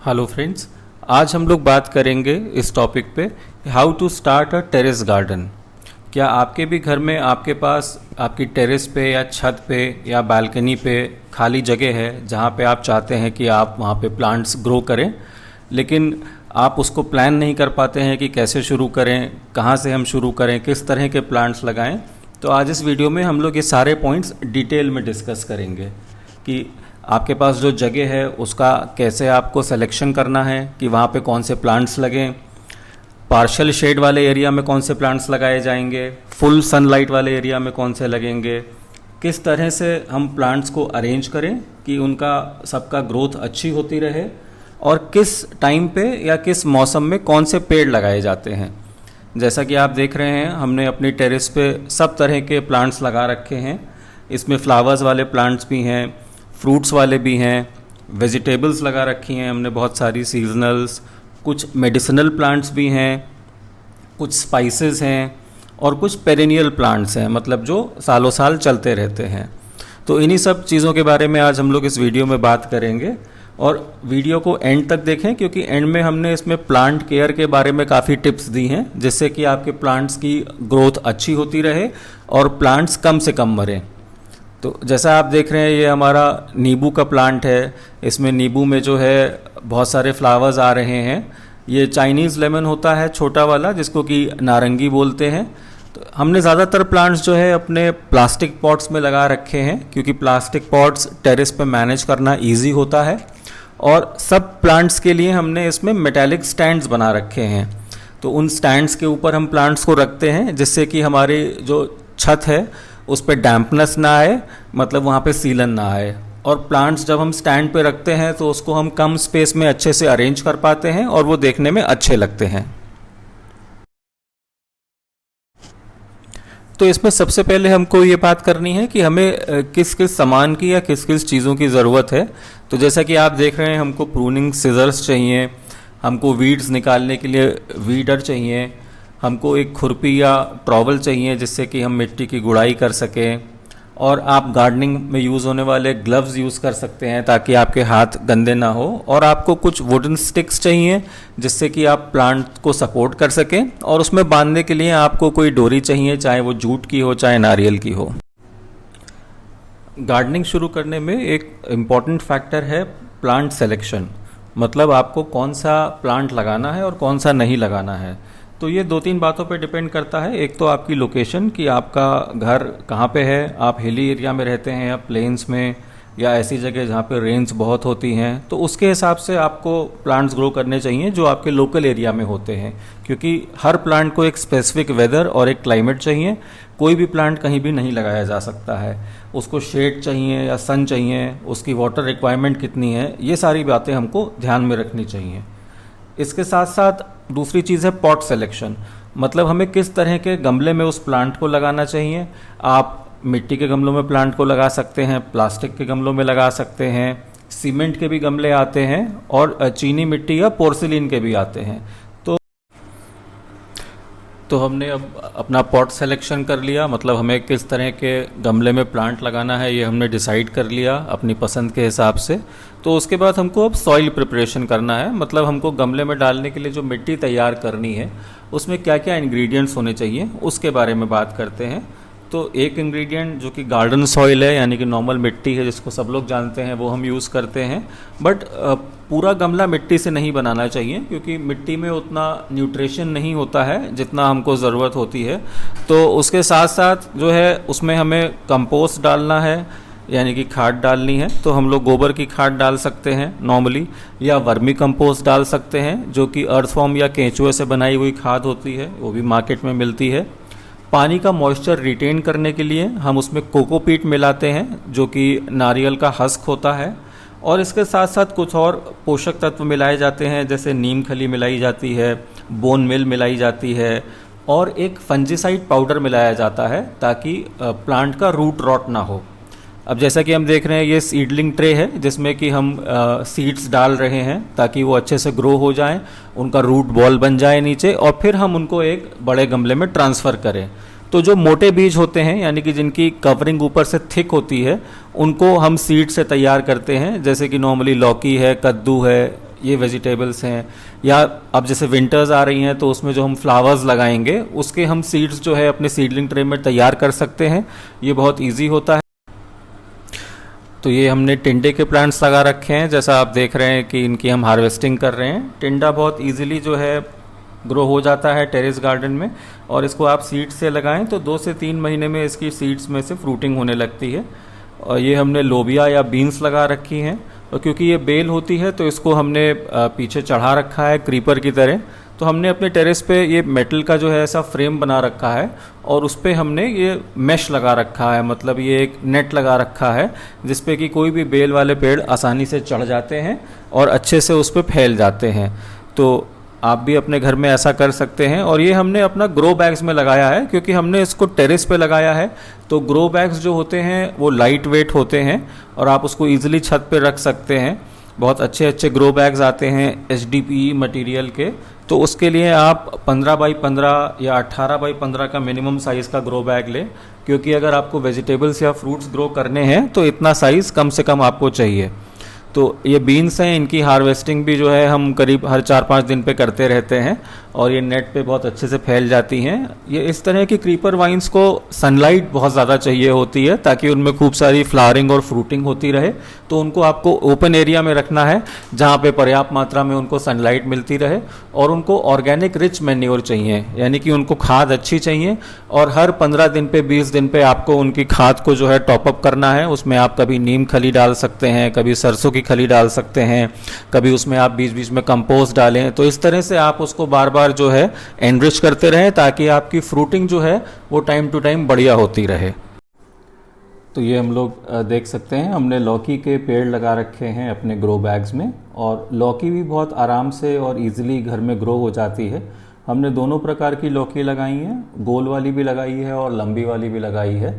Hello friends, आज हम लोग बात करेंगे इस टॉपिक पे how to start a terrace garden. क्या आपके भी घर में आपके पास आपकी टेरेस पे या छत पे या बालकनी पे खाली जगह है जहाँ पे आप चाहते हैं कि आप वहाँ पे प्लांट्स ग्रो करें, लेकिन आप उसको प्लान नहीं कर पाते हैं कि कैसे शुरू करें, कहाँ से हम शुरू करें, किस तरह के प्लांट्स लगाएं। तो आज इस वीडियो में हम लोग ये सारे पॉइंट्स डिटेल में डिस्कस करेंगे कि आपके पास जो जगह है उसका कैसे आपको सिलेक्शन करना है कि वहाँ पे कौन से प्लांट्स लगें, पार्शियल शेड वाले एरिया में कौन से प्लांट्स लगाए जाएंगे, फुल सनलाइट वाले एरिया में कौन से लगेंगे, किस तरह से हम प्लांट्स को अरेंज करें कि उनका सबका ग्रोथ अच्छी होती रहे, और किस टाइम पे या किस मौसम में कौन से पेड़ लगाए जाते हैं। जैसा कि आप देख रहे हैं, हमने अपनी टेरेस पे सब तरह के प्लांट्स लगा रखे हैं। इसमें फ्लावर्स वाले प्लांट्स भी हैं, फ्रूट्स वाले भी हैं, वेजिटेबल्स लगा रखी हैं हमने बहुत सारी सीजनल्स, कुछ मेडिसिनल प्लांट्स भी हैं, कुछ स्पाइसेस हैं और कुछ पेरेनियल प्लांट्स हैं, मतलब जो सालों साल चलते रहते हैं। तो इन्हीं सब चीज़ों के बारे में आज हम लोग इस वीडियो में बात करेंगे, और वीडियो को एंड तक देखें क्योंकि एंड में हमने इसमें प्लांट केयर के बारे में काफ़ी टिप्स दी हैं जिससे कि आपके प्लांट्स की ग्रोथ अच्छी होती रहे और प्लांट्स कम से कम मरें। तो जैसा आप देख रहे हैं, ये हमारा नींबू का प्लांट है। इसमें नींबू में जो है बहुत सारे फ्लावर्स आ रहे हैं। ये चाइनीज़ लेमन होता है छोटा वाला, जिसको कि नारंगी बोलते हैं। तो हमने ज़्यादातर प्लांट्स जो है अपने प्लास्टिक पॉट्स में लगा रखे हैं क्योंकि प्लास्टिक पॉट्स टेरेस पे मैनेज करना इजी होता है, और सब प्लांट्स के लिए हमने इसमें मेटालिक स्टैंड्स बना रखे हैं। तो उन स्टैंड्स के ऊपर हम प्लांट्स को रखते हैं जिससे कि हमारी जो छत है उस पर डैम्पनेस ना आए, मतलब वहाँ पे सीलन ना आए। और प्लांट्स जब हम स्टैंड पे रखते हैं तो उसको हम कम स्पेस में अच्छे से अरेंज कर पाते हैं और वो देखने में अच्छे लगते हैं। तो इसमें सबसे पहले हमको ये बात करनी है कि हमें किस किस सामान की या किस किस चीज़ों की ज़रूरत है। तो जैसा कि आप देख रहे हैं, हमको प्रूनिंग सिजर्स चाहिए, हमको वीड्स निकालने के लिए वीडर चाहिए, हमको एक खुरपी या ट्रॉवल चाहिए जिससे कि हम मिट्टी की गुड़ाई कर सकें, और आप गार्डनिंग में यूज़ होने वाले ग्लव्स यूज़ कर सकते हैं ताकि आपके हाथ गंदे ना हो, और आपको कुछ वुडन स्टिक्स चाहिए जिससे कि आप प्लांट को सपोर्ट कर सकें, और उसमें बांधने के लिए आपको कोई डोरी चाहिए, चाहे वो जूट की हो चाहे नारियल की हो। गार्डनिंग शुरू करने में एक इम्पॉर्टेंट फैक्टर है प्लांट सिलेक्शन, मतलब आपको कौन सा प्लांट लगाना है और कौन सा नहीं लगाना है। तो ये दो तीन बातों पे डिपेंड करता है। एक तो आपकी लोकेशन कि आपका घर कहाँ पे है, आप हिली एरिया में रहते हैं या प्लेन्स में या ऐसी जगह जहाँ पे रेंज बहुत होती हैं, तो उसके हिसाब से आपको प्लांट्स ग्रो करने चाहिए जो आपके लोकल एरिया में होते हैं, क्योंकि हर प्लांट को एक स्पेसिफिक वेदर और एक क्लाइमेट चाहिए। कोई भी प्लांट कहीं भी नहीं लगाया जा सकता है, उसको शेड चाहिए या सन चाहिए, उसकी वाटर रिक्वायरमेंट कितनी है, ये सारी बातें हमको ध्यान में रखनी चाहिए। इसके साथ साथ दूसरी चीज़ है पॉट सिलेक्शन, मतलब हमें किस तरह के गमले में उस प्लांट को लगाना चाहिए। आप मिट्टी के गमलों में प्लांट को लगा सकते हैं, प्लास्टिक के गमलों में लगा सकते हैं, सीमेंट के भी गमले आते हैं, और चीनी मिट्टी या पोर्सिलिन के भी आते हैं। तो हमने अब अपना पॉट सिलेक्शन कर लिया, मतलब हमें किस तरह के गमले में प्लांट लगाना है ये हमने डिसाइड कर लिया अपनी पसंद के हिसाब से। तो उसके बाद हमको अब सॉइल प्रिपरेशन करना है, मतलब हमको गमले में डालने के लिए जो मिट्टी तैयार करनी है उसमें क्या क्या इंग्रेडिएंट्स होने चाहिए उसके बारे में बात करते हैं। तो एक इंग्रेडिएंट जो कि गार्डन सॉइल है, यानी कि नॉर्मल मिट्टी है जिसको सब लोग जानते हैं, वो हम यूज़ करते हैं। बट पूरा गमला मिट्टी से नहीं बनाना चाहिए क्योंकि मिट्टी में उतना न्यूट्रिशन नहीं होता है जितना हमको ज़रूरत होती है। तो उसके साथ साथ जो है उसमें हमें कंपोस्ट डालना है, यानी कि खाद डालनी है। तो हम लोग गोबर की खाद डाल सकते हैं नॉर्मली, या वर्मी कंपोस्ट डाल सकते हैं जो कि अर्थवॉर्म या केंचुए से बनाई हुई खाद होती है, वो भी मार्केट में मिलती है। पानी का मॉइस्चर रिटेन करने के लिए हम उसमें कोकोपीट मिलाते हैं जो कि नारियल का हस्क होता है, और इसके साथ साथ कुछ और पोषक तत्व मिलाए जाते हैं, जैसे नीम खली मिलाई जाती है, बोन मिल मिलाई जाती है, और एक फंजीसाइड पाउडर मिलाया जाता है ताकि प्लांट का रूट रॉट ना हो। अब जैसा कि हम देख रहे हैं, ये सीडलिंग ट्रे है जिसमें कि हम सीड्स डाल रहे हैं ताकि वो अच्छे से ग्रो हो जाएं, उनका रूट बॉल बन जाए नीचे, और फिर हम उनको एक बड़े गमले में ट्रांसफ़र करें। तो जो मोटे बीज होते हैं, यानी कि जिनकी कवरिंग ऊपर से थिक होती है, उनको हम सीड से तैयार करते हैं, जैसे कि नॉर्मली लौकी है, कद्दू है, ये वेजिटेबल्स हैं, या अब जैसे विंटर्स आ रही हैं तो उसमें जो हम फ्लावर्स लगाएंगे उसके हम सीड्स जो है अपने सीडलिंग ट्रे में तैयार कर सकते हैं। ये बहुत ईजी होता है। तो ये हमने टिंडे के प्लांट्स लगा रखे हैं, जैसा आप देख रहे हैं कि इनकी हम हार्वेस्टिंग कर रहे हैं। टिंडा बहुत इजीली जो है ग्रो हो जाता है टेरेस गार्डन में, और इसको आप सीड से लगाएं तो 2 से 3 महीने में इसकी सीड्स में से फ्रूटिंग होने लगती है। और ये हमने लोबिया या बीन्स लगा रखी हैं, और क्योंकि ये बेल होती है तो इसको हमने पीछे चढ़ा रखा है क्रीपर की तरह। तो हमने अपने टेरेस पे ये मेटल का जो है ऐसा फ्रेम बना रखा है, और उस पर हमने ये मैश लगा रखा है, मतलब ये एक नेट लगा रखा है जिसपे कि कोई भी बेल वाले पेड़ आसानी से चढ़ जाते हैं और अच्छे से उस पर फैल जाते हैं। तो आप भी अपने घर में ऐसा कर सकते हैं। और ये हमने अपना ग्रो बैग्स में लगाया है, क्योंकि हमने इसको टेरेस पे लगाया है। तो ग्रो बैग्स जो होते हैं वो लाइट वेट होते हैं और आप उसको ईजिली छत पे रख सकते हैं। बहुत अच्छे अच्छे ग्रो बैग्स आते हैं HDPE मटेरियल के। तो उसके लिए आप 15 बाई 15 या 18 बाई 15 का मिनिमम साइज़ का ग्रो बैग लें, क्योंकि अगर आपको वेजिटेबल्स या फ्रूट्स ग्रो करने हैं तो इतना साइज़ कम से कम आपको चाहिए। तो ये बीन्स हैं, इनकी हार्वेस्टिंग भी जो है हम करीब हर 4-5 दिन पे करते रहते हैं, और ये नेट पे बहुत अच्छे से फैल जाती हैं। ये इस तरह की क्रीपर वाइन्स को सनलाइट बहुत ज़्यादा चाहिए होती है ताकि उनमें खूब सारी फ्लावरिंग और फ्रूटिंग होती रहे। तो उनको आपको ओपन एरिया में रखना है जहाँ पे पर्याप्त मात्रा में उनको सनलाइट मिलती रहे, और उनको ऑर्गेनिक रिच मैन्योर चाहिए, यानी कि उनको खाद अच्छी चाहिए। और हर 15 दिन पे 20 दिन पे आपको उनकी खाद को जो है टॉपअप करना है। उसमें आप कभी नीम खली डाल सकते हैं, कभी सरसों की खली डाल सकते हैं, कभी उसमें आप बीच बीच में कंपोस्ट डालें। तो इस तरह से आप उसको बार बार जो है एनरिच करते रहें ताकि आपकी फ्रूटिंग जो है वो टाइम टू टाइम बढ़िया होती रहे। तो ये हम लोग देख सकते हैं, हमने लौकी के पेड़ लगा रखे हैं अपने ग्रो बैग्स में, और लौकी भी बहुत आराम से और इजीली घर में ग्रो हो जाती है। हमने दोनों प्रकार की लौकी लगाई हैं, गोल वाली भी लगाई है और लंबी वाली भी लगाई है,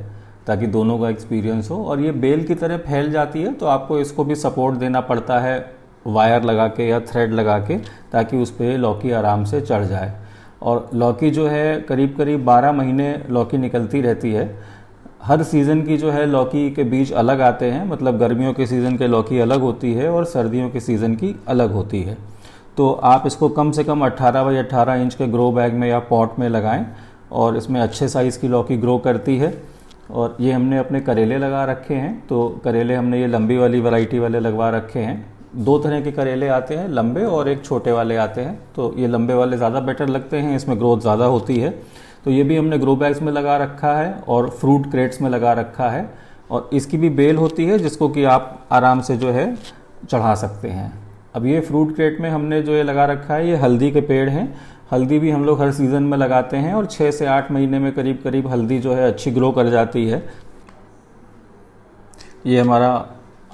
ताकि दोनों का एक्सपीरियंस हो। और ये बेल की तरह फैल जाती है तो आपको इसको भी सपोर्ट देना पड़ता है वायर लगा के या थ्रेड लगा के, ताकि उस पर लौकी आराम से चढ़ जाए। और लौकी जो है करीब करीब 12 महीने लौकी निकलती रहती है। हर सीज़न की जो है लौकी के बीज अलग आते हैं, मतलब गर्मियों के सीज़न के लौकी अलग होती है और सर्दियों के सीज़न की अलग होती है। तो आप इसको कम से कम 18 बाई 18 इंच के ग्रो बैग में या पॉट में लगाएं, और इसमें अच्छे साइज़ की लौकी ग्रो करती है। और ये हमने अपने करेले लगा रखे हैं, तो करेले हमने ये लंबी वाली वैरायटी वाले लगवा रखे हैं। 2 तरह के करेले आते हैं, लंबे और एक छोटे वाले आते हैं। तो ये लंबे वाले ज़्यादा बेटर लगते हैं, इसमें ग्रोथ ज़्यादा होती है। तो ये भी हमने ग्रो बैग्स में लगा रखा है और फ्रूट क्रेट्स में लगा रखा है। और इसकी भी बेल होती है जिसको कि आप आराम से जो है चढ़ा सकते हैं। अब ये फ्रूट क्रेट में हमने जो ये लगा रखा है, ये हल्दी के पेड़ हैं। हल्दी भी हम लोग हर सीज़न में लगाते हैं, और 6 से 8 महीने में करीब करीब हल्दी जो है अच्छी ग्रो कर जाती है। ये हमारा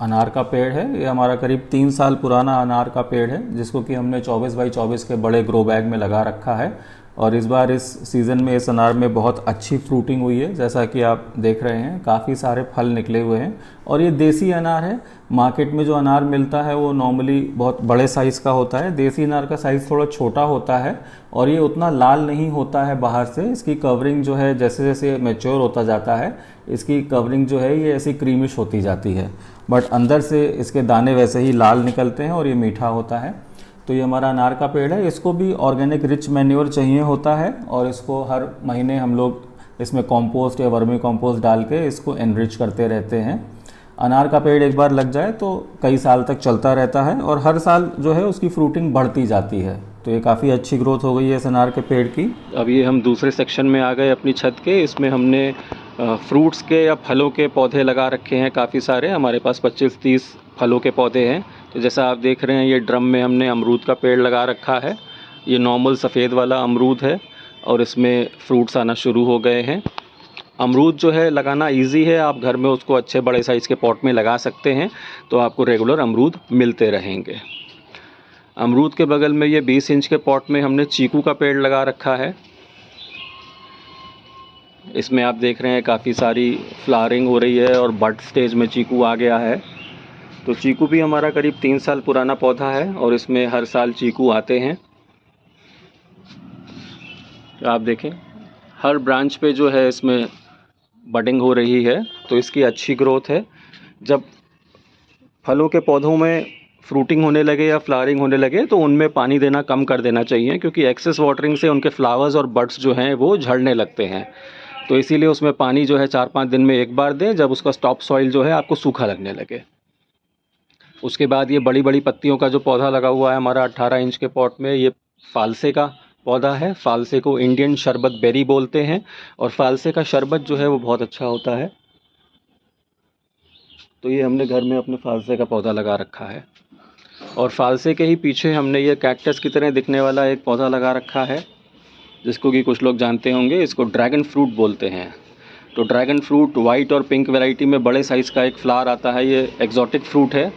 अनार का पेड़ है, ये हमारा करीब 3 साल पुराना अनार का पेड़ है, जिसको कि हमने 24 बाई 24 के बड़े ग्रो बैग में लगा रखा है। और इस बार इस सीज़न में इस अनार में बहुत अच्छी फ्रूटिंग हुई है, जैसा कि आप देख रहे हैं काफ़ी सारे फल निकले हुए हैं। और ये देसी अनार है। मार्केट में जो अनार मिलता है वो नॉर्मली बहुत बड़े साइज़ का होता है, देसी अनार का साइज़ थोड़ा छोटा होता है, और ये उतना लाल नहीं होता है बाहर से। इसकी कवरिंग जो है जैसे जैसे मैच्योर होता जाता है, इसकी कवरिंग जो है ये ऐसी क्रीमिश होती जाती है, बट अंदर से इसके दाने वैसे ही लाल निकलते हैं और ये मीठा होता है। तो ये हमारा अनार का पेड़ है। इसको भी ऑर्गेनिक रिच मैन्योर चाहिए होता है, और इसको हर महीने हम लोग इसमें कंपोस्ट या वर्मी कंपोस्ट डाल के इसको एनरिच करते रहते हैं। अनार का पेड़ एक बार लग जाए तो कई साल तक चलता रहता है, और हर साल जो है उसकी फ्रूटिंग बढ़ती जाती है। तो ये काफ़ी अच्छी ग्रोथ हो गई है इस अनार के पेड़ की। अब ये हम दूसरे सेक्शन में आ गए अपनी छत के। इसमें हमने फ्रूट्स के या फलों के पौधे लगा रखे हैं काफ़ी सारे। हमारे पास 25-30 फलों के पौधे हैं। तो जैसा आप देख रहे हैं, ये ड्रम में हमने अमरूद का पेड़ लगा रखा है। ये नॉर्मल सफ़ेद वाला अमरूद है, और इसमें फ्रूट्स आना शुरू हो गए हैं। अमरूद जो है लगाना इजी है, आप घर में उसको अच्छे बड़े साइज़ के पॉट में लगा सकते हैं, तो आपको रेगुलर अमरूद मिलते रहेंगे। अमरूद के बगल में ये 20 इंच के पॉट में हमने चीकू का पेड़ लगा रखा है। इसमें आप देख रहे हैं काफ़ी सारी फ्लावरिंग हो रही है और बड स्टेज में चीकू आ गया है। तो चीकू भी हमारा करीब 3 साल पुराना पौधा है, और इसमें हर साल चीकू आते हैं। तो आप देखें हर ब्रांच पे जो है इसमें बडिंग हो रही है, तो इसकी अच्छी ग्रोथ है। जब फलों के पौधों में फ्रूटिंग होने लगे या फ्लावरिंग होने लगे तो उनमें पानी देना कम कर देना चाहिए, क्योंकि एक्सेस वाटरिंग से उनके फ्लावर्स और बड्स जो हैं वो झड़ने लगते हैं। तो इसीलिए उसमें पानी जो है 4-5 दिन में एक बार दें, जब उसका टॉप सॉइल जो है आपको सूखा लगने लगे। उसके बाद ये बड़ी बड़ी पत्तियों का जो पौधा लगा हुआ है हमारा 18 इंच के पॉट में, ये फालसे का पौधा है। फालसे को इंडियन शरबत बेरी बोलते हैं, और फालसे का शरबत जो है वो बहुत अच्छा होता है। तो ये हमने घर में अपने फालसे का पौधा लगा रखा है। और फालसे के ही पीछे हमने ये कैक्टस की तरह दिखने वाला एक पौधा लगा रखा है, जिसको कि कुछ लोग जानते होंगे, इसको ड्रैगन फ्रूट बोलते हैं। तो ड्रैगन फ्रूट वाइट और पिंक वैरायटी में बड़े साइज़ का एक फ्लावर आता है, ये एक्जॉटिक फ्रूट है।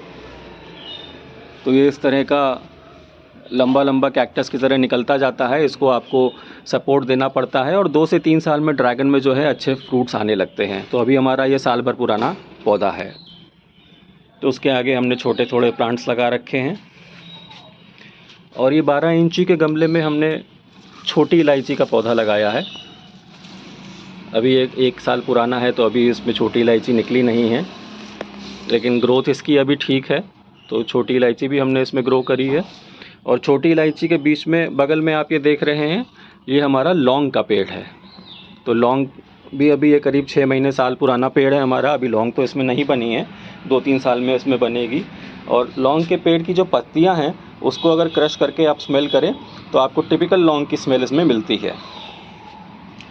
तो ये इस तरह का लंबा लंबा कैक्टस की तरह निकलता जाता है, इसको आपको सपोर्ट देना पड़ता है, और 2 से 3 साल में ड्रैगन में जो है अच्छे फ्रूट्स आने लगते हैं। तो अभी हमारा ये साल भर पुराना पौधा है। तो उसके आगे हमने छोटे थोड़े प्लांट्स लगा रखे हैं। और ये 12 इंची के गमले में हमने छोटी इलायची का पौधा लगाया है। अभी एक साल पुराना है, तो अभी इसमें छोटी इलायची निकली नहीं है, लेकिन ग्रोथ इसकी अभी ठीक है। तो छोटी इलायची भी हमने इसमें ग्रो करी है। और छोटी इलायची के बीच में बगल में आप ये देख रहे हैं, ये हमारा लौंग का पेड़ है। तो लौंग भी अभी ये करीब 6 महीने साल पुराना पेड़ है हमारा। अभी लौंग तो इसमें नहीं बनी है, 2-3 साल में इसमें बनेगी। और लौंग के पेड़ की जो पत्तियां हैं उसको अगर क्रश करके आप स्मेल करें तो आपको टिपिकल लौंग की स्मेल इसमें मिलती है।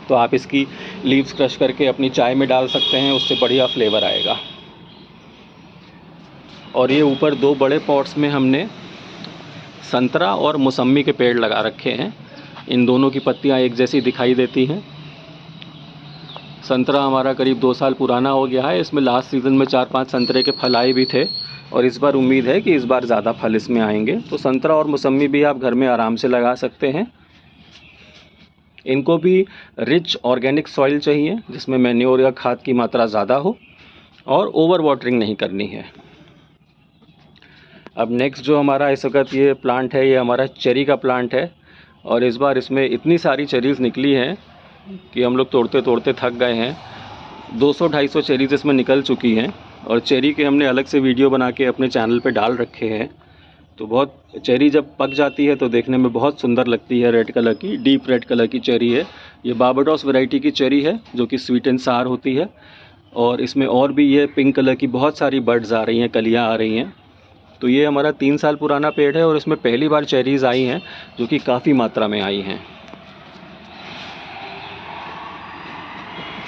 तो आप इसकी लीव्स क्रश करके अपनी चाय में डाल सकते हैं, उससे बढ़िया फ्लेवर आएगा। और ये ऊपर 2 बड़े पॉट्स में हमने संतरा और मौसम्मी के पेड़ लगा रखे हैं। इन दोनों की पत्तियां एक जैसी दिखाई देती हैं। संतरा हमारा करीब 2 साल पुराना हो गया है। इसमें लास्ट सीज़न में 4-5 संतरे के फल आए भी थे, और इस बार उम्मीद है कि इस बार ज़्यादा फल इसमें आएंगे। तो संतरा और मौसम्मी भी आप घर में आराम से लगा सकते हैं। इनको भी रिच ऑर्गेनिक सॉइल चाहिए, जिसमें मैन्योर या खाद की मात्रा ज़्यादा हो, और ओवर वाटरिंग नहीं करनी है। अब नेक्स्ट जो हमारा इस वक्त ये प्लांट है, ये हमारा चेरी का प्लांट है। और इस बार इसमें इतनी सारी चेरीज़ निकली हैं कि हम लोग तोड़ते तोड़ते थक गए हैं। 200-250 चेरीज़ इसमें निकल चुकी हैं, और चेरी के हमने अलग से वीडियो बना के अपने चैनल पे डाल रखे हैं। तो बहुत चेरी जब पक जाती है तो देखने में बहुत सुंदर लगती है, रेड कलर की, डीप रेड कलर की चेरी है। ये बारबाडोस वैरायटी की चेरी है, जो कि स्वीट एंड सार होती है। और इसमें और भी ये पिंक कलर की बहुत सारी बर्ड्स आ रही हैं, कलियाँ आ रही हैं। तो ये हमारा 3 साल पुराना पेड़ है, और इसमें पहली बार चेरीज़ आई हैं, जो कि काफ़ी मात्रा में आई हैं।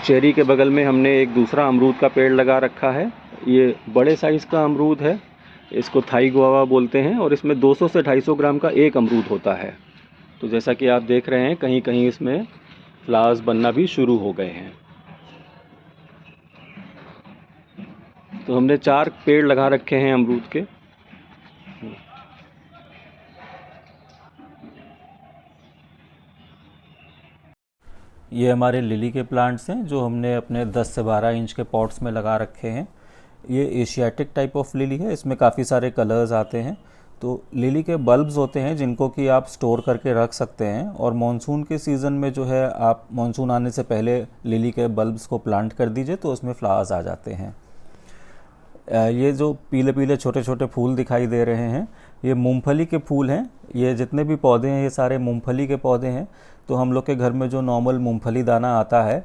चेरी के बगल में हमने एक दूसरा अमरूद का पेड़ लगा रखा है। ये बड़े साइज़ का अमरूद है, इसको थाई गुआवा बोलते हैं, और इसमें 200 से 250 ग्राम का एक अमरूद होता है। तो जैसा कि आप देख रहे हैं, कहीं कहीं इसमें फ्लावर्स बनना भी शुरू हो गए हैं। तो हमने 4 पेड़ लगा रखे हैं अमरूद के। ये हमारे लिली के प्लांट्स हैं, जो हमने अपने 10 से 12 इंच के पॉट्स में लगा रखे हैं। ये एशियाटिक टाइप ऑफ लिली है, इसमें काफ़ी सारे कलर्स आते हैं। तो लिली के बल्ब्स होते हैं, जिनको कि आप स्टोर करके रख सकते हैं, और मॉनसून के सीज़न में जो है, आप मॉनसून आने से पहले लिली के बल्ब्स को प्लांट कर दीजिए, तो उसमें फ्लावर्स आ जाते हैं। ये जो पीले पीले छोटे छोटे फूल दिखाई दे रहे हैं, ये मूंगफली के फूल हैं। ये जितने भी पौधे हैं, ये सारे मूंगफली के पौधे हैं। तो हम लोग के घर में जो नॉर्मल मूंगफली दाना आता है,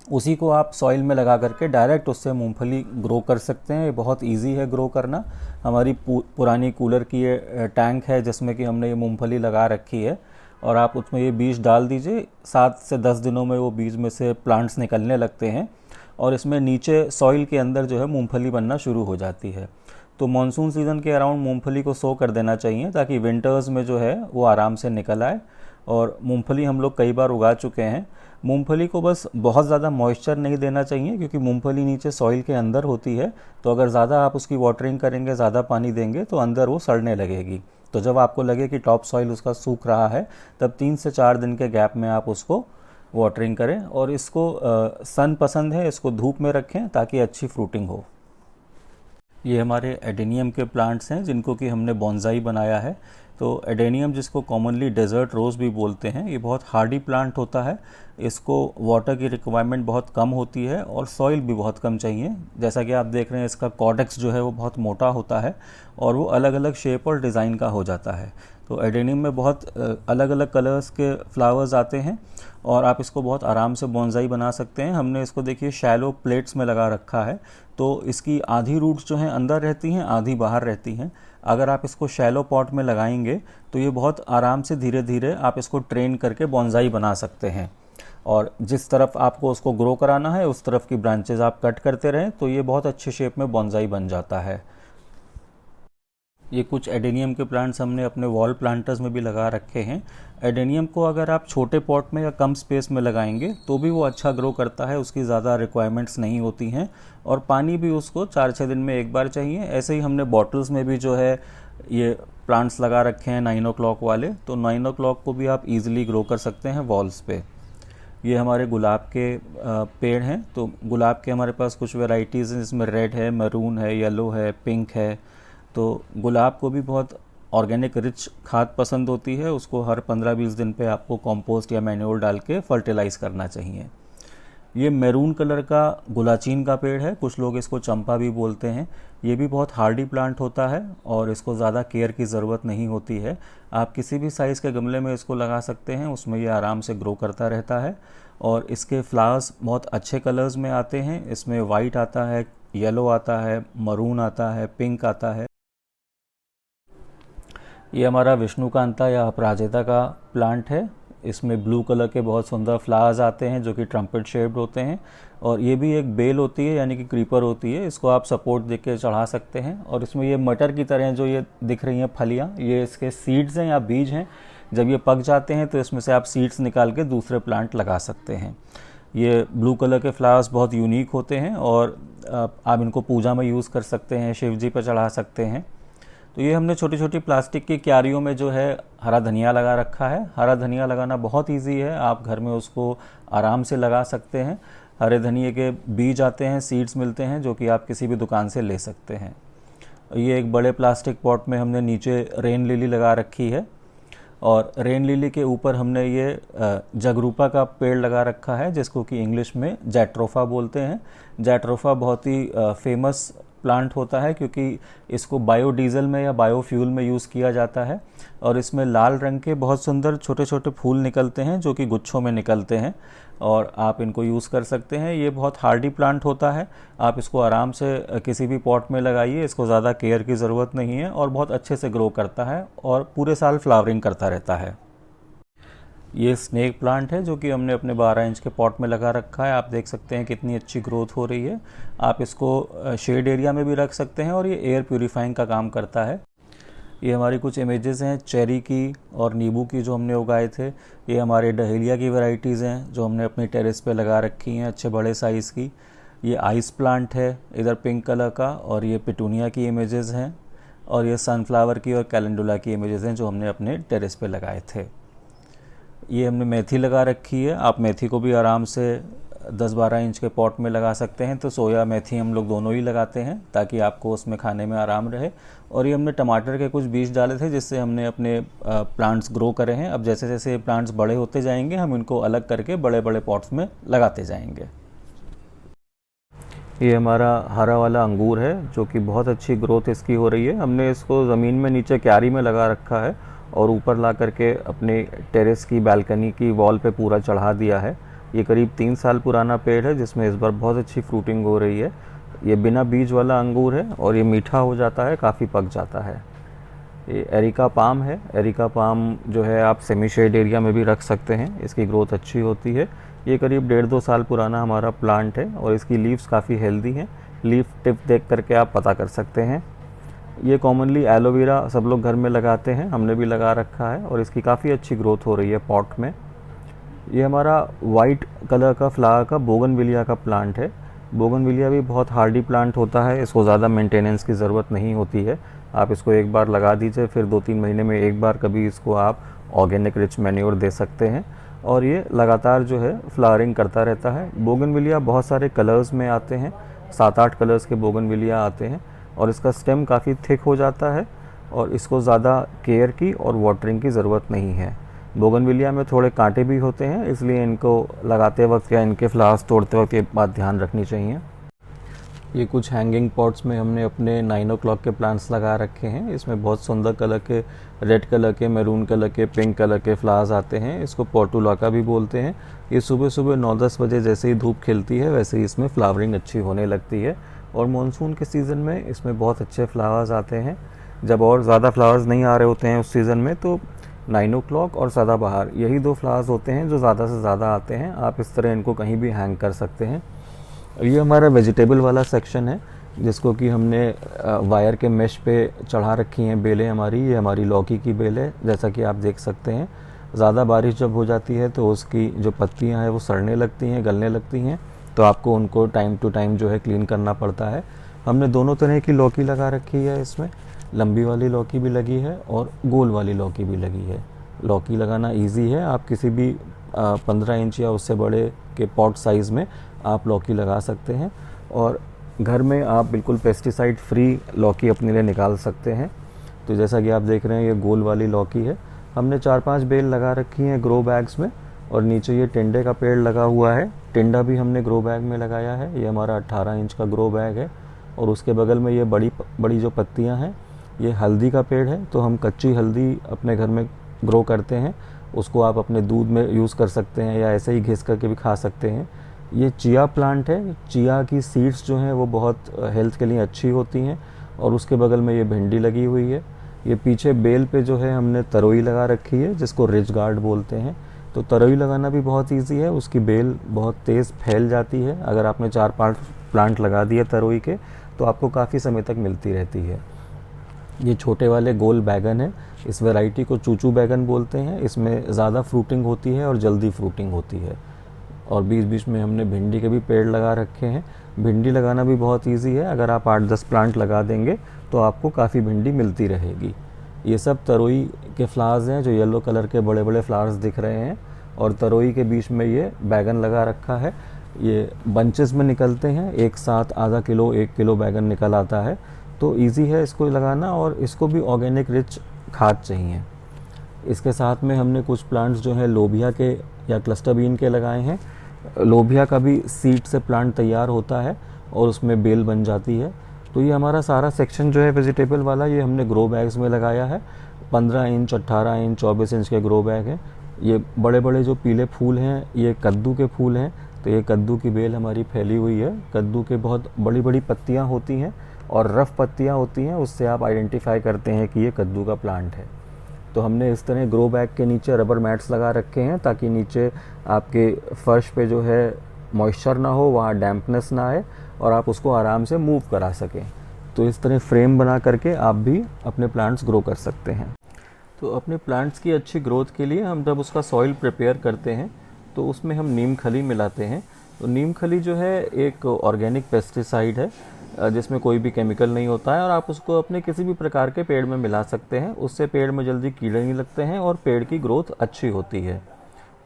उसी को आप सॉइल में लगा करके डायरेक्ट उससे मूंगफली ग्रो कर सकते हैं। ये बहुत इजी है ग्रो करना। हमारी पुरानी कूलर की ये टैंक है, जिसमें कि हमने ये मूंगफली लगा रखी है, और आप उसमें ये बीज डाल दीजिए। 7 से 10 दिनों में वो बीज में से प्लांट्स निकलने लगते हैं, और इसमें नीचे सॉइल के अंदर जो है मूंगफली बनना शुरू हो जाती है। तो मॉनसून सीज़न के अराउंड मूंगफली को सो कर देना चाहिए, ताकि विंटर्स में जो है वो आराम से निकल आए। और मूंगफली हम लोग कई बार उगा चुके हैं। मूंगफली को बस बहुत ज़्यादा मॉइस्चर नहीं देना चाहिए, क्योंकि मूंगफली नीचे सॉइल के अंदर होती है। तो अगर ज़्यादा आप उसकी वाटरिंग करेंगे, ज़्यादा पानी देंगे, तो अंदर वो सड़ने लगेगी। तो जब आपको लगे कि टॉप सॉइल उसका सूख रहा है, तब 3 से 4 दिन के गैप में आप उसको वाटरिंग करें। और इसको सन पसंद है, इसको धूप में रखें ताकि अच्छी फ्रूटिंग हो। ये हमारे एडेनियम के प्लांट्स हैं, जिनको कि हमने बॉन्साई बनाया है। तो एडेनियम, जिसको कॉमनली डेजर्ट रोज़ भी बोलते हैं, ये बहुत हार्डी प्लांट होता है। इसको वाटर की रिक्वायरमेंट बहुत कम होती है और सॉइल भी बहुत कम चाहिए। जैसा कि आप देख रहे हैं, इसका कॉर्डेक्स जो है वो बहुत मोटा होता है और वो अलग अलग शेप और डिज़ाइन का हो जाता है। तो एडेनियम में बहुत अलग अलग कलर्स के फ्लावर्स आते हैं और आप इसको बहुत आराम से बॉन्साई बना सकते हैं। हमने इसको देखिए शैलो प्लेट्स में लगा रखा है, तो इसकी आधी रूट्स जो हैं अंदर रहती हैं, आधी बाहर रहती हैं। अगर आप इसको शैलो पॉट में लगाएंगे तो ये बहुत आराम से धीरे धीरे आप इसको ट्रेन करके बॉन्साई बना सकते हैं। और जिस तरफ आपको उसको ग्रो कराना है उस तरफ की ब्रांचेज आप कट करते रहें तो ये बहुत अच्छे शेप में बॉन्साई बन जाता है। ये कुछ एडेनियम के प्लांट्स हमने अपने वॉल प्लांटर्स में भी लगा रखे हैं। एडेनियम को अगर आप छोटे पॉट में या कम स्पेस में लगाएंगे तो भी वो अच्छा ग्रो करता है, उसकी ज़्यादा रिक्वायरमेंट्स नहीं होती हैं और पानी भी उसको 4-6 दिन में एक बार चाहिए। ऐसे ही हमने बॉटल्स में भी जो है ये प्लांट्स लगा रखे हैं 9 o'clock वाले, तो 9 o'clock को भी आप ईजिली ग्रो कर सकते हैं वॉल्स पे। ये हमारे गुलाब के पेड़ हैं, तो गुलाब के हमारे पास कुछ वेराइटीज़ हैं जिसमें रेड है, मैरून है, येलो है, पिंक है। तो गुलाब को भी बहुत ऑर्गेनिक रिच खाद पसंद होती है, उसको हर 15-20 दिन पे आपको कंपोस्ट या मैन्योर डाल के फर्टिलाइज़ करना चाहिए। ये मैरून कलर का गुलाचीन का पेड़ है, कुछ लोग इसको चंपा भी बोलते हैं। ये भी बहुत हार्डी प्लांट होता है और इसको ज़्यादा केयर की ज़रूरत नहीं होती है। आप किसी भी साइज़ के गमले में इसको लगा सकते हैं, उसमें ये आराम से ग्रो करता रहता है और इसके फ्लावर्स बहुत अच्छे कलर्स में आते हैं। इसमें वाइट आता है, येलो आता है, मरून आता है, पिंक आता है। ये हमारा विष्णुकांता या अपराजिता का प्लांट है। इसमें ब्लू कलर के बहुत सुंदर फ्लावर्स आते हैं जो कि ट्रम्पेट शेप्ड होते हैं और ये भी एक बेल होती है, यानी कि क्रीपर होती है। इसको आप सपोर्ट दे के चढ़ा सकते हैं और इसमें ये मटर की तरह जो ये दिख रही हैं फलियाँ, ये इसके सीड्स हैं या बीज हैं। जब ये पक जाते हैं तो इसमें से आप सीड्स निकाल के दूसरे प्लांट लगा सकते हैं। ये ब्लू कलर के फ्लावर्स बहुत यूनिक होते हैं और आप इनको पूजा में यूज़ कर सकते हैं, शिव जी पर चढ़ा सकते हैं। तो ये हमने छोटी छोटी प्लास्टिक की क्यारियों में जो है हरा धनिया लगा रखा है। हरा धनिया लगाना बहुत इजी है, आप घर में उसको आराम से लगा सकते हैं। हरे धनिए के बीज आते हैं, सीड्स मिलते हैं जो कि आप किसी भी दुकान से ले सकते हैं। ये एक बड़े प्लास्टिक पॉट में हमने नीचे रेन लिली लगा रखी है और रेन लिली के ऊपर हमने ये जगरूपा का पेड़ लगा रखा है जिसको कि इंग्लिश में जैट्रोफा बोलते हैं। जैट्रोफा बहुत ही फेमस प्लांट होता है क्योंकि इसको बायोडीज़ल में या बायोफ्यूल में यूज़ किया जाता है और इसमें लाल रंग के बहुत सुंदर छोटे छोटे फूल निकलते हैं जो कि गुच्छों में निकलते हैं और आप इनको यूज़ कर सकते हैं। ये बहुत हार्डी प्लांट होता है, आप इसको आराम से किसी भी पॉट में लगाइए, इसको ज़्यादा केयर की ज़रूरत नहीं है और बहुत अच्छे से ग्रो करता है और पूरे साल फ्लावरिंग करता रहता है। ये स्नेक प्लांट है जो कि हमने अपने 12 इंच के पॉट में लगा रखा है। आप देख सकते हैं कितनी अच्छी ग्रोथ हो रही है। आप इसको शेड एरिया में भी रख सकते हैं और ये एयर प्यूरीफाइंग का काम करता है। ये हमारी कुछ इमेजेस हैं चेरी की और नींबू की जो हमने उगाए थे। ये हमारे डहेलिया की वैरायटीज़ हैं जो हमने अपनी टेरेस पे लगा रखी हैं, अच्छे बड़े साइज़ की। ये आइस प्लांट है इधर पिंक कलर का और ये पिटूनिया की इमेजेस हैं और ये सनफ्लावर की और कैलेंडुला की इमेजेस हैं जो हमने अपने टेरेस पे लगाए थे। ये हमने मेथी लगा रखी है, आप मेथी को भी आराम से 10-12 इंच के पॉट में लगा सकते हैं। तो सोया मेथी हम लोग दोनों ही लगाते हैं ताकि आपको उसमें खाने में आराम रहे। और ये हमने टमाटर के कुछ बीज डाले थे जिससे हमने अपने प्लांट्स ग्रो करे हैं। अब जैसे जैसे प्लांट्स बड़े होते जाएंगे हम इनको अलग करके बड़े बड़े पॉट्स में लगाते जाएंगे। ये हमारा हरा वाला अंगूर है जो कि बहुत अच्छी ग्रोथ इसकी हो रही है। हमने इसको ज़मीन में नीचे क्यारी में लगा रखा है और ऊपर ला करके अपने टेरेस की बालकनी की वॉल पे पूरा चढ़ा दिया है। ये करीब 3 साल पुराना पेड़ है जिसमें इस बार बहुत अच्छी फ्रूटिंग हो रही है। ये बिना बीज वाला अंगूर है और ये मीठा हो जाता है, काफ़ी पक जाता है। ये एरिका पाम है। एरिका पाम जो है आप सेमी शेड एरिया में भी रख सकते हैं, इसकी ग्रोथ अच्छी होती है। ये करीब 1.5-2 साल पुराना हमारा प्लांट है और इसकी लीव्स काफ़ी हेल्दी हैं। लीफ टिप देख करके आप पता कर सकते हैं। ये कॉमनली एलोवेरा सब लोग घर में लगाते हैं, हमने भी लगा रखा है और इसकी काफ़ी अच्छी ग्रोथ हो रही है पॉट में। ये हमारा वाइट कलर का फ्लावर का बोगनविलिया का प्लांट है। बोगनविलिया भी बहुत हार्डी प्लांट होता है, इसको ज़्यादा मेंटेनेंस की ज़रूरत नहीं होती है। आप इसको एक बार लगा दीजिए, फिर 2-3 महीने में एक बार कभी इसको आप ऑर्गेनिक रिच मैन्योर दे सकते हैं और ये लगातार जो है फ्लावरिंग करता रहता है। बोगनविलिया बहुत सारे कलर्स में आते हैं, 7-8 कलर्स के बोगनविलिया आते हैं और इसका स्टेम काफ़ी थिक हो जाता है और इसको ज़्यादा केयर की और वाटरिंग की ज़रूरत नहीं है। बोगनविलिया में थोड़े कांटे भी होते हैं, इसलिए इनको लगाते वक्त या इनके फ्लावर्स तोड़ते वक्त ये बात ध्यान रखनी चाहिए। ये कुछ हैंगिंग पॉट्स में हमने अपने 9 o'clock के प्लांट्स लगा रखे हैं। इसमें बहुत सुंदर कलर के, रेड कलर के, मैरून कलर के, पिंक कलर के फ्लावर्स आते हैं। इसको पोर्टुलाका भी बोलते हैं। ये सुबह सुबह 9-10 बजे जैसे ही धूप खिलती है वैसे ही इसमें फ्लावरिंग अच्छी होने लगती है, और मानसून के सीज़न में इसमें बहुत अच्छे फ्लावर्स आते हैं। जब और ज़्यादा फ्लावर्स नहीं आ रहे होते हैं उस सीज़न में, तो 9 o'clock और सदाबहार, यही 2 फ्लावर्स होते हैं जो ज़्यादा से ज़्यादा आते हैं। आप इस तरह इनको कहीं भी हैंग कर सकते हैं। ये हमारा वेजिटेबल वाला सेक्शन है, जिसको कि हमने वायर के मेश पे चढ़ा रखी हैं बेलें हमारी। ये हमारी लौकी की बेल है, जैसा कि आप देख सकते हैं। ज़्यादा बारिश जब हो जाती है तो उसकी जो पत्तियां हैं वो सड़ने लगती हैं, गलने लगती हैं, तो आपको उनको टाइम टू टाइम जो है क्लीन करना पड़ता है। हमने दोनों तरह की लौकी लगा रखी है इसमें, लंबी वाली लौकी भी लगी है और गोल वाली लौकी भी लगी है। लौकी लगाना ईजी है, आप किसी भी 15 इंच या उससे बड़े के पॉट साइज़ में आप लौकी लगा सकते हैं, और घर में आप बिल्कुल पेस्टिसाइड फ्री लौकी अपने लिए निकाल सकते हैं। तो जैसा कि आप देख रहे हैं ये गोल वाली लौकी है। हमने 4-5 बेल लगा रखी हैं ग्रो बैग्स में, और नीचे ये टिंडे का पेड़ लगा हुआ है। टिंडा भी हमने ग्रो बैग में लगाया है। ये हमारा 18 इंच का ग्रो बैग है, और उसके बगल में ये बड़ी जो पत्तियां हैं, ये हल्दी का पेड़ है। तो हम कच्ची हल्दी अपने घर में ग्रो करते हैं, उसको आप अपने दूध में यूज़ कर सकते हैं या ऐसे ही घिस करके भी खा सकते हैं। ये चिया प्लांट है। चिया की सीड्स जो हैं वो बहुत हेल्थ के लिए अच्छी होती हैं, और उसके बगल में ये भिंडी लगी हुई है। ये पीछे बेल पे जो है हमने तरोई लगा रखी है, जिसको रिच गार्ड बोलते हैं। तो तरोई लगाना भी बहुत ईजी है, उसकी बेल बहुत तेज़ फैल जाती है। अगर आपने 4-5 प्लांट लगा दिए तरोई के, तो आपको काफ़ी समय तक मिलती रहती है। ये छोटे वाले गोल बैगन है, इस वैरायटी को चूचू बैगन बोलते हैं। इसमें ज़्यादा फ्रूटिंग होती है और जल्दी फ्रूटिंग होती है। और बीच बीच में हमने भिंडी के भी पेड़ लगा रखे हैं। भिंडी लगाना भी बहुत इजी है, अगर आप 8-10 प्लांट लगा देंगे तो आपको काफ़ी भिंडी मिलती रहेगी। ये सब तरोई के फ्लावर्स हैं, जो येलो कलर के बड़े बड़े फ्लावर्स दिख रहे हैं, और तरोई के बीच में ये बैगन लगा रखा है। ये बंचेस में निकलते हैं, एक साथ आधा किलो 1 किलो बैगन निकल आता है। तो ईजी है इसको लगाना, और इसको भी ऑर्गेनिक रिच खाद चाहिए। इसके साथ में हमने कुछ प्लांट्स जो है लोबिया के या क्लस्टर बीन के लगाए हैं। लोबिया का भी सीड से प्लांट तैयार होता है और उसमें बेल बन जाती है। तो ये हमारा सारा सेक्शन जो है वेजिटेबल वाला, ये हमने ग्रो बैग्स में लगाया है। 15 इंच, 18 इंच, 24 इंच के ग्रो बैग हैं। ये बड़े बड़े जो पीले फूल हैं ये कद्दू के फूल हैं। तो ये कद्दू की बेल हमारी फैली हुई है। कद्दू के बहुत बड़ी बड़ी पत्तियाँ होती हैं और रफ पत्तियाँ होती हैं, उससे आप आइडेंटिफाई करते हैं कि ये कद्दू का प्लांट है। तो हमने इस तरह ग्रो बैग के नीचे रबर मैट्स लगा रखे हैं, ताकि नीचे आपके फर्श पे जो है मॉइस्चर ना हो, वहाँ डैम्पनेस ना आए, और आप उसको आराम से मूव करा सकें। तो इस तरह फ्रेम बना करके आप भी अपने प्लांट्स ग्रो कर सकते हैं। तो अपने प्लांट्स की अच्छी ग्रोथ के लिए हम जब उसका सॉइल प्रिपेयर करते हैं तो उसमें हम नीम खली मिलाते हैं। तो नीम खली जो है एक ऑर्गेनिक पेस्टिसाइड है, जिसमें कोई भी केमिकल नहीं होता है, और आप उसको अपने किसी भी प्रकार के पेड़ में मिला सकते हैं। उससे पेड़ में जल्दी कीड़े नहीं लगते हैं और पेड़ की ग्रोथ अच्छी होती है।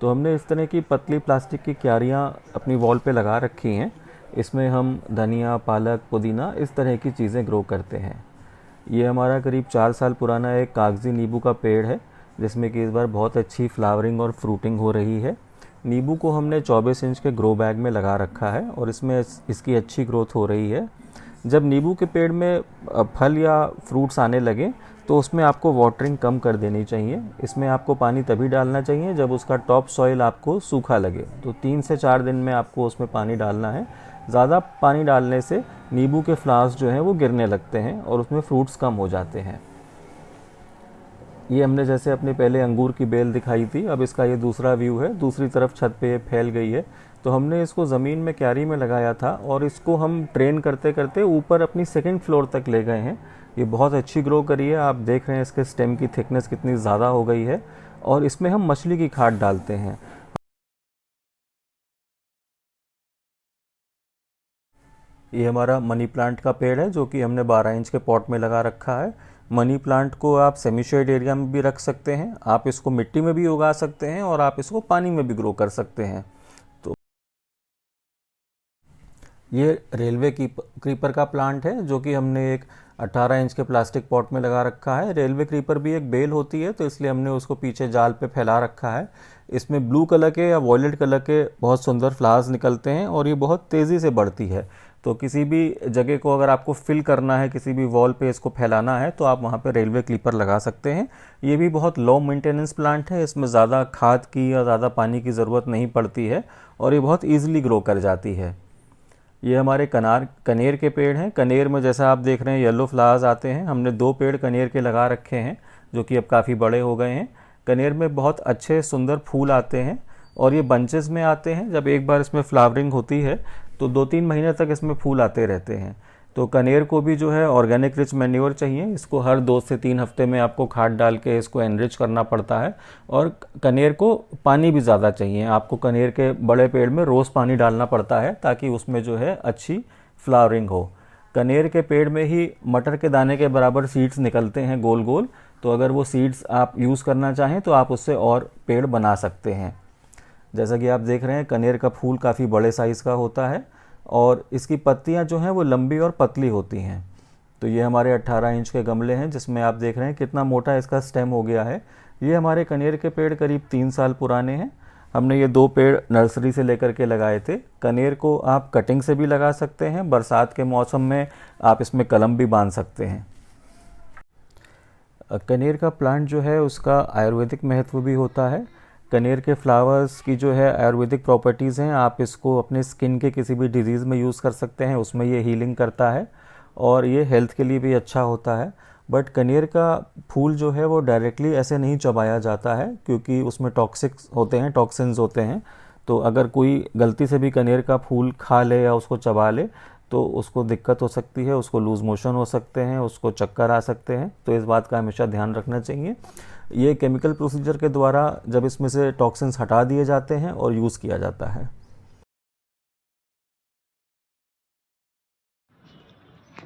तो हमने इस तरह की पतली प्लास्टिक की क्यारियाँ अपनी वॉल पे लगा रखी हैं। इसमें हम धनिया, पालक, पुदीना, इस तरह की चीज़ें ग्रो करते हैं। ये हमारा करीब 4 साल पुराना एक कागजी नींबू का पेड़ है, जिसमें कि इस बार बहुत अच्छी फ्लावरिंग और फ्रूटिंग हो रही है। नींबू को हमने 24 इंच के ग्रो बैग में लगा रखा है, और इसमें इसकी अच्छी ग्रोथ हो रही है। जब नींबू के पेड़ में फल या फ्रूट्स आने लगे तो उसमें आपको वाटरिंग कम कर देनी चाहिए। इसमें आपको पानी तभी डालना चाहिए जब उसका टॉप सॉइल आपको सूखा लगे। तो 3 से 4 दिन में आपको उसमें पानी डालना है। ज़्यादा पानी डालने से नींबू के फ्लावर्स जो हैं वो गिरने लगते हैं और उसमें फ्रूट्स कम हो जाते हैं। ये हमने जैसे अपने पहले अंगूर की बेल दिखाई थी, अब इसका ये दूसरा व्यू है। दूसरी तरफ छत पे ये फैल गई है। तो हमने इसको ज़मीन में क्यारी में लगाया था, और इसको हम ट्रेन करते करते ऊपर अपनी 2nd फ्लोर तक ले गए हैं। ये बहुत अच्छी ग्रो करी है। आप देख रहे हैं इसके स्टेम की थिकनेस कितनी ज़्यादा हो गई है, और इसमें हम मछली की खाद डालते हैं। ये हमारा मनी प्लांट का पेड़ है, जो कि हमने 12 इंच के पॉट में लगा रखा है। मनी प्लांट को आप सेमी शेड एरिया में भी रख सकते हैं, आप इसको मिट्टी में भी उगा सकते हैं, और आप इसको पानी में भी ग्रो कर सकते हैं। तो ये रेलवे क्रीपर का प्लांट है जो कि हमने एक 18 इंच के प्लास्टिक पॉट में लगा रखा है। रेलवे क्रीपर भी एक बेल होती है, तो इसलिए हमने उसको पीछे जाल पे फैला रखा है। इसमें ब्लू कलर के या वॉयलेट कलर के बहुत सुंदर फ्लावर्स निकलते हैं और ये बहुत तेज़ी से बढ़ती है। तो किसी भी जगह को अगर आपको फिल करना है, किसी भी वॉल पे इसको फैलाना है, तो आप वहाँ पे रेलवे क्लीपर लगा सकते हैं। ये भी बहुत लो मेंटेनेंस प्लांट है, इसमें ज़्यादा खाद की या ज़्यादा पानी की ज़रूरत नहीं पड़ती है और ये बहुत ईजिली ग्रो कर जाती है। ये हमारे कनेर के पेड़ हैं। कनेर में जैसा आप देख रहे हैं येलो फ्लावर्स आते हैं। हमने 2 पेड़ कनेर के लगा रखे हैं जो कि अब काफ़ी बड़े हो गए हैं। कनेर में बहुत अच्छे सुंदर फूल आते हैं और ये बंचेस में आते हैं। जब एक बार इसमें फ्लावरिंग होती है तो 2-3 महीने तक इसमें फूल आते रहते हैं। तो कनेर को भी जो है ऑर्गेनिक रिच मैन्योर चाहिए। इसको हर 2 से 3 हफ्ते में आपको खाद डाल के इसको एनरिच करना पड़ता है और कनेर को पानी भी ज़्यादा चाहिए। आपको कनेर के बड़े पेड़ में रोज़ पानी डालना पड़ता है ताकि उसमें जो है अच्छी फ्लावरिंग हो। कनेर के पेड़ में ही मटर के दाने के बराबर सीड्स निकलते हैं गोल गोल, तो अगर वो सीड्स आप यूज़ करना चाहें तो आप उससे और पेड़ बना सकते हैं। जैसा कि आप देख रहे हैं कनेर का फूल काफ़ी बड़े साइज़ का होता है और इसकी पत्तियां जो हैं वो लंबी और पतली होती हैं। तो ये हमारे 18 इंच के गमले हैं जिसमें आप देख रहे हैं कितना मोटा इसका स्टेम हो गया है। ये हमारे कनेर के पेड़ करीब 3 साल पुराने हैं। हमने ये 2 पेड़ नर्सरी से लेकर के लगाए थे। कनेर को आप कटिंग से भी लगा सकते हैं, बरसात के मौसम में आप इसमें कलम भी बांध सकते हैं। कनेर का प्लांट जो है उसका आयुर्वेदिक महत्व भी होता है। कनेर के फ्लावर्स की जो है आयुर्वेदिक प्रॉपर्टीज़ हैं। आप इसको अपने स्किन के किसी भी डिजीज़ में यूज़ कर सकते हैं, उसमें ये हीलिंग करता है और ये हेल्थ के लिए भी अच्छा होता है। बट कनेर का फूल जो है वो डायरेक्टली ऐसे नहीं चबाया जाता है क्योंकि उसमें टॉक्सिक्स होते हैं, टॉक्सिन्स होते हैं। तो अगर कोई गलती से भी कनेर का फूल खा ले या उसको चबा ले तो उसको दिक्कत हो सकती है, उसको लूज़ मोशन हो सकते हैं, उसको चक्कर आ सकते हैं। तो इस बात का हमेशा ध्यान रखना चाहिए। ये केमिकल प्रोसीजर के द्वारा जब इसमें से टॉक्सिन्स हटा दिए जाते हैं और यूज़ किया जाता है।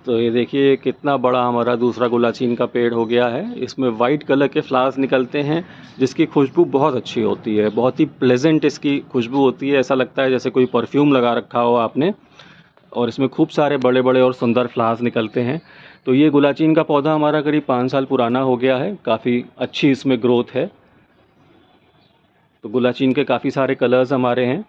तो ये देखिए कितना बड़ा हमारा दूसरा गुलाचीन का पेड़ हो गया है। इसमें वाइट कलर के फ्लावर्स निकलते हैं जिसकी खुशबू बहुत अच्छी होती है, बहुत ही प्लेजेंट इसकी खुशबू होती है। ऐसा लगता है जैसे कोई परफ्यूम लगा रखा हो आपने। और इसमें खूब सारे बड़े बड़े और सुंदर फ्लावर्स निकलते हैं। तो ये गुलाचीन का पौधा हमारा करीब 5 साल पुराना हो गया है। काफ़ी अच्छी इसमें ग्रोथ है। तो गुलाचीन के काफ़ी सारे कलर्स हमारे हैं।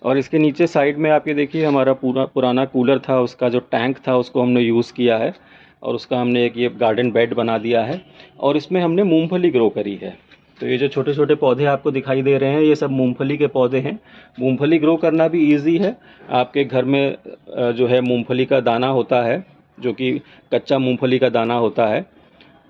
और इसके नीचे साइड में आप ये देखिए हमारा पूरा पुराना कूलर था, उसका जो टैंक था उसको हमने यूज़ किया है और उसका हमने एक ये गार्डन बेड बना दिया है और इसमें हमने मूंगफली ग्रो करी है। तो ये जो छोटे छोटे पौधे आपको दिखाई दे रहे हैं ये सब मूंगफली के पौधे हैं। मूंगफली ग्रो करना भी इजी है। आपके घर में जो है मूंगफली का दाना होता है, जो कि कच्चा मूंगफली का दाना होता है,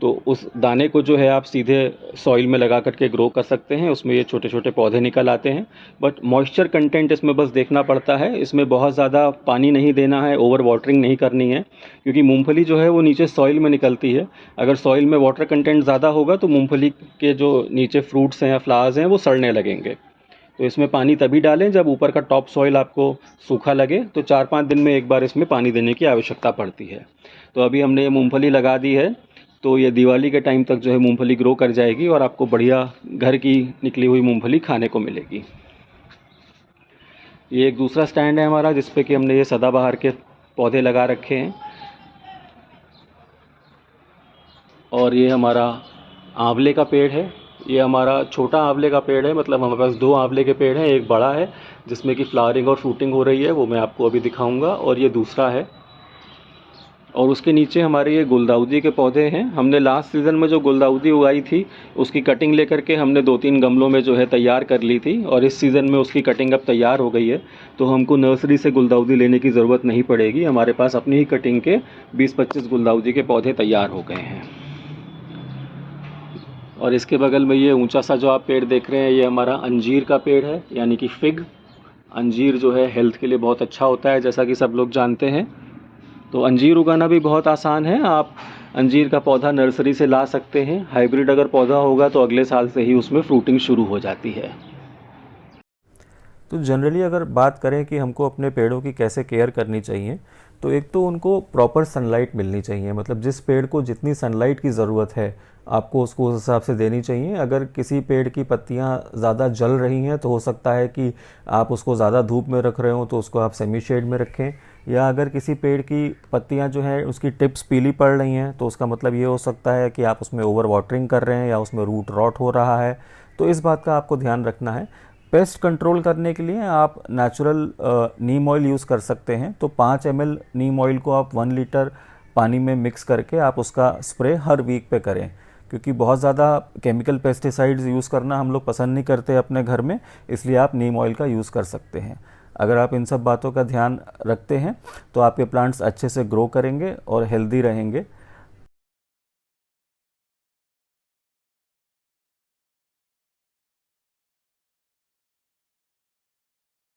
तो उस दाने को जो है आप सीधे सॉइल में लगा करके ग्रो कर सकते हैं। उसमें ये छोटे छोटे पौधे निकल आते हैं। बट मॉइस्चर कंटेंट इसमें बस देखना पड़ता है। इसमें बहुत ज़्यादा पानी नहीं देना है, ओवर वाटरिंग नहीं करनी है, क्योंकि मूंगफली जो है वो नीचे सॉइल में निकलती है। अगर सॉइल में वाटर कंटेंट ज़्यादा होगा तो मूंगफली के जो नीचे फ्रूट्स हैं या फ्लावर्स हैं वो सड़ने लगेंगे। तो इसमें पानी तभी डालें जब ऊपर का टॉप सॉइल आपको सूखा लगे। तो 4-5 दिन में एक बार इसमें पानी देने की आवश्यकता पड़ती है। तो अभी हमने ये मूंगफली लगा दी है, तो ये दिवाली के टाइम तक जो है मूंगफली ग्रो कर जाएगी और आपको बढ़िया घर की निकली हुई मूंगफली खाने को मिलेगी। ये एक दूसरा स्टैंड है हमारा जिस पे कि हमने ये सदाबहार के पौधे लगा रखे हैं। और ये हमारा आंवले का पेड़ है। ये हमारा छोटा आंवले का पेड़ है, मतलब हमारे पास 2 आंवले के पेड़ हैं। एक बड़ा है जिसमें कि फ्लावरिंग और फ्रूटिंग हो रही है, वो मैं आपको अभी दिखाऊंगा, और ये दूसरा है। और उसके नीचे हमारे ये गुलदाउदी के पौधे हैं। हमने लास्ट सीज़न में जो गुलदाउदी उगाई थी उसकी कटिंग लेकर के हमने 2-3 गमलों में जो है तैयार कर ली थी और इस सीज़न में उसकी कटिंग अब तैयार हो गई है। तो हमको नर्सरी से गुलदाउदी लेने की ज़रूरत नहीं पड़ेगी। हमारे पास अपनी ही कटिंग के 20-25 गुलदाउदी के पौधे तैयार हो गए हैं। और इसके बगल में ये ऊंचा सा जो आप पेड़ देख रहे हैं ये हमारा अंजीर का पेड़ है, यानी कि फिग। अंजीर जो है हेल्थ के लिए बहुत अच्छा होता है, जैसा कि सब लोग जानते हैं। तो अंजीर उगाना भी बहुत आसान है। आप अंजीर का पौधा नर्सरी से ला सकते हैं। हाइब्रिड अगर पौधा होगा तो अगले साल से ही उसमें फ्रूटिंग शुरू हो जाती है। तो जनरली अगर बात करें कि हमको अपने पेड़ों की कैसे केयर करनी चाहिए, तो एक तो उनको प्रॉपर सनलाइट मिलनी चाहिए, मतलब जिस पेड़ को जितनी सनलाइट की ज़रूरत है आपको उसको उस हिसाब से देनी चाहिए। अगर किसी पेड़ की पत्तियां ज़्यादा जल रही हैं तो हो सकता है कि आप उसको ज़्यादा धूप में रख रहे हो, तो उसको आप सेमी शेड में रखें। या अगर किसी पेड़ की पत्तियां जो है उसकी टिप्स पीली पड़ रही हैं तो उसका मतलब ये हो सकता है कि आप उसमें ओवर वाटरिंग कर रहे हैं या उसमें रूट रॉट हो रहा है। तो इस बात का आपको ध्यान रखना है। पेस्ट कंट्रोल करने के लिए आप नेचुरल नीम ऑयल यूज़ कर सकते हैं। तो 5 ml नीम ऑयल को आप 1 लीटर पानी में मिक्स करके आप उसका स्प्रे हर वीक पे करें, क्योंकि बहुत ज़्यादा केमिकल पेस्टिसाइड्स यूज़ करना हम लोग पसंद नहीं करते अपने घर में, इसलिए आप नीम ऑयल का यूज़ कर सकते हैं। अगर आप इन सब बातों का ध्यान रखते हैं तो आपके प्लांट्स अच्छे से ग्रो करेंगे और हेल्दी रहेंगे।